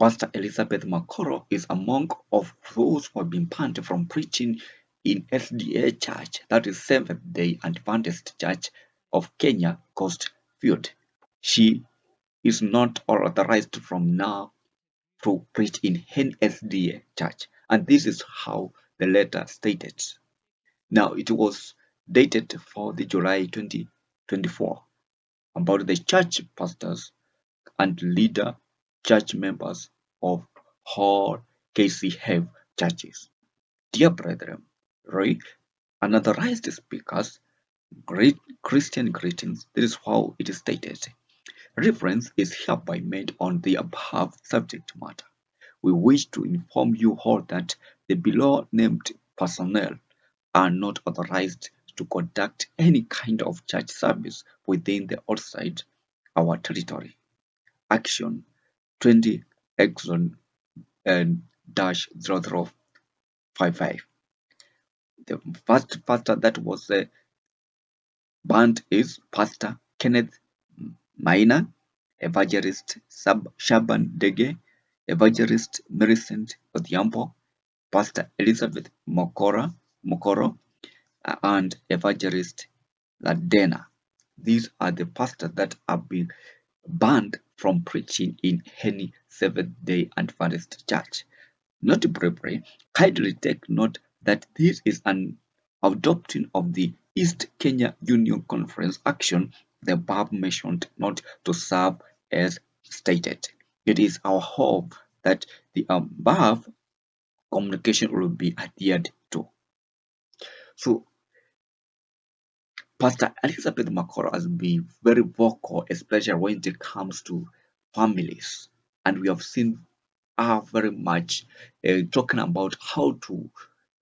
Pastor Elizabeth Mokoro is among of those who have been banned from preaching in SDA Church, that is Seventh-day Adventist Church of Kenya Coast Field. She is not authorized from now to preach in any SDA church, and this is how the letter stated. Now, it was dated for the July 2024 about the church pastors and leader church members of all GCNews churches. Dear brethren, right? Unauthorized speakers, great Christian greetings. This is how it is stated. Reference is hereby made on the above subject matter. We wish to inform you all that the below named personnel are not authorized to conduct any kind of church service within the outside our territory. Action 20 Exon dash 0055. The first pastor that was banned is Pastor Kenneth Maina, Evangelist Shaban Dege, Evangelist Millicent Odhiambo, Pastor Elizabeth Mokoro, and Evangelist Ladena. These are the pastors that have been banned from preaching in any Seventh-day Adventist church. Notably, kindly take note that this is an adoption of the East Kenya Union Conference action the above mentioned not to serve as stated. It is our hope that the above communication will be adhered to. So, Pastor Elizabeth Mokoro has been very vocal, especially when it comes to families, and we have seen her very much talking about how to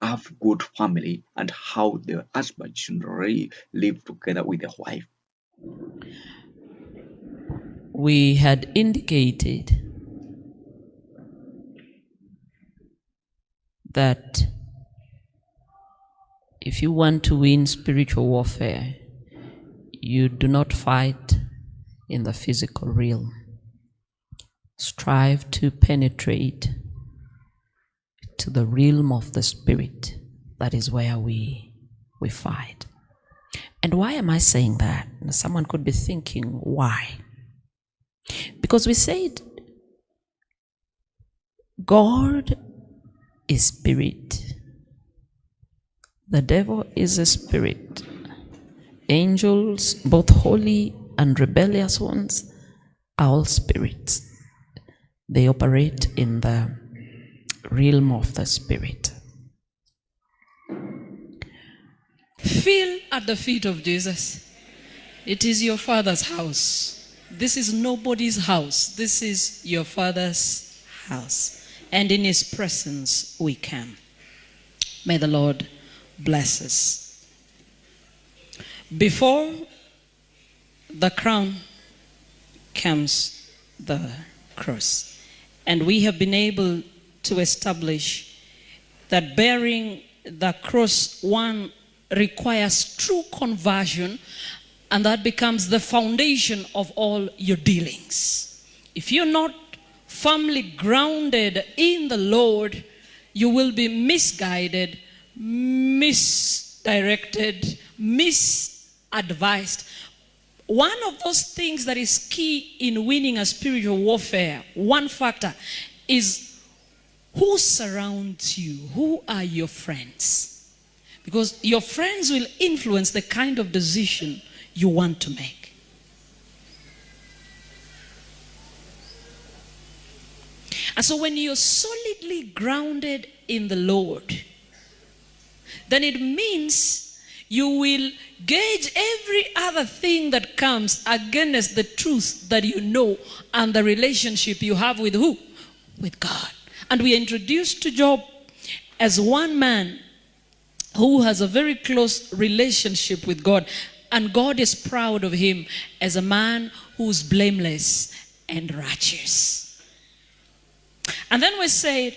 have good family and how the husband should really live together with the wife. We had indicated that if you want to win spiritual warfare, you do not fight in the physical realm. Strive to penetrate to the realm of the spirit. That is where we fight. And why am I saying that? Someone could be thinking, why? Because we said God is spirit. The devil is a spirit. Angels, both holy and rebellious ones, are all spirits. They operate in the realm of the spirit. Feel at the feet of Jesus. It is your Father's house. This is nobody's house. This is your Father's house. And in His presence we can. May the Lord bless us. Before the crown comes the cross. And we have been able to establish that bearing the cross, one, requires true conversion, and that becomes the foundation of all your dealings. If you're not firmly grounded in the Lord, you will be misguided, misdirected, misadvised. One of those things that is key in winning a spiritual warfare, one factor, is who surrounds you. Who are your friends? Because your friends will influence the kind of decision you want to make. And so when you're solidly grounded in the Lord, then it means you will gauge every other thing that comes against the truth that you know and the relationship you have with who? With God. And we are introduced to Job as one man who has a very close relationship with God. And God is proud of him as a man who's blameless and righteous. And then we say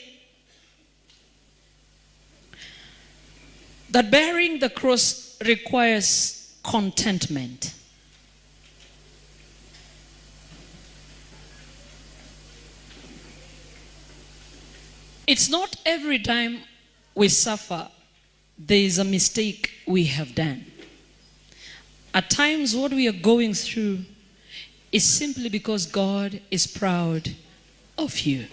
that bearing the cross requires contentment. It's not every time we suffer, there is a mistake we have done. At times, what we are going through is simply because God is proud of you.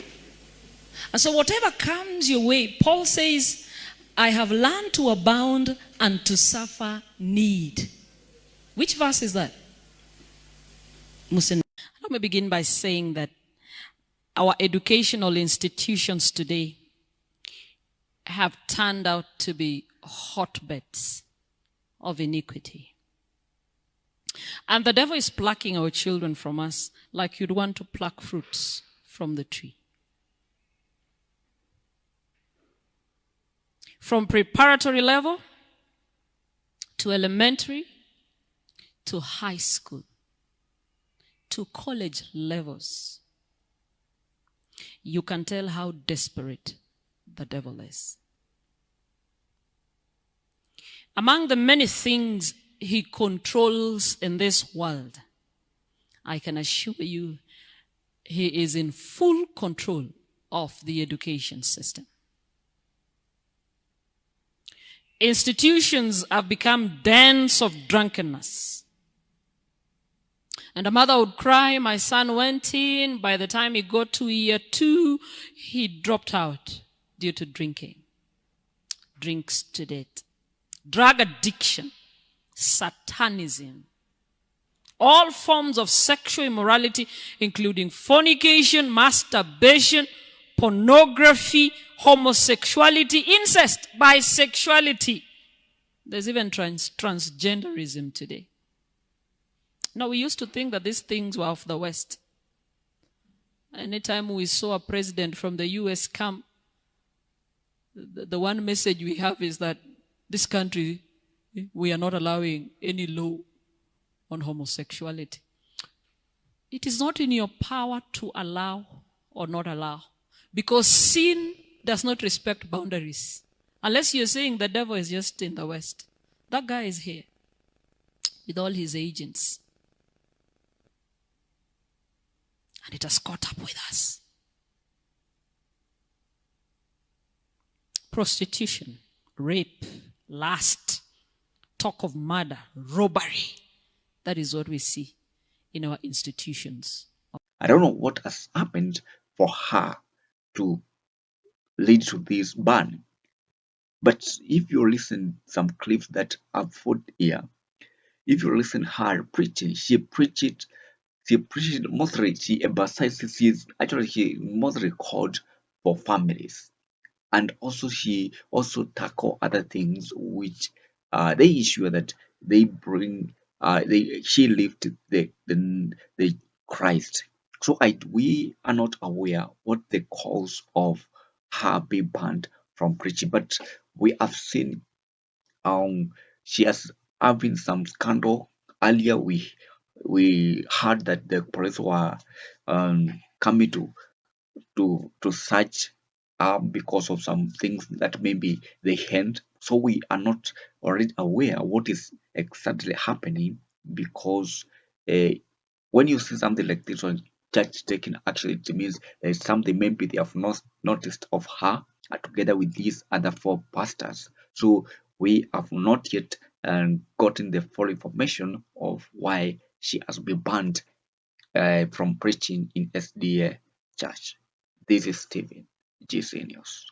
And so, whatever comes your way, Paul says, I have learned to abound and to suffer need. Which verse is that? Let me begin by saying that our educational institutions today have turned out to be hotbeds of iniquity. And the devil is plucking our children from us like you'd want to pluck fruits from the tree. From preparatory level to elementary to high school to college levels, you can tell how desperate the devil is. Among the many things he controls in this world, I can assure you he is in full control of the education system. Institutions have become dens of drunkenness. And a mother would cry, my son went in, by the time he got to year 2, he dropped out due to drinking. Drinks to death. Drug addiction, satanism, all forms of sexual immorality, including fornication, masturbation, pornography, homosexuality, incest, bisexuality. There's even transgenderism today. Now, we used to think that these things were of the West. Anytime we saw a president from the US come, the one message we have is that this country, we are not allowing any law on homosexuality. It is not in your power to allow or not allow, because sin does not respect boundaries. Unless you're saying the devil is just in the West. That guy is here with all his agents. And it has caught up with us. Prostitution, rape, lust, talk of murder, robbery. That is what we see in our institutions. I don't know what has happened for her to lead to this ban. But if you listen some clips that I've put here, if you listen her preaching, she preached mostly, she emphasizes, she mostly called for families. And also she also tackle other things which they issue that they bring she lived the Christ. So we are not aware what the cause of her being banned from preaching, but we have seen she has having some scandal. Earlier we heard that the police were coming to search because of some things that maybe they hand. So we are not already aware what is exactly happening, because when you see something like this on church taking action, it means there is something maybe they have not noticed of her together with these other 4 pastors. So we have not yet gotten the full information of why she has been banned from preaching in SDA church. This is Stephen, GCNews.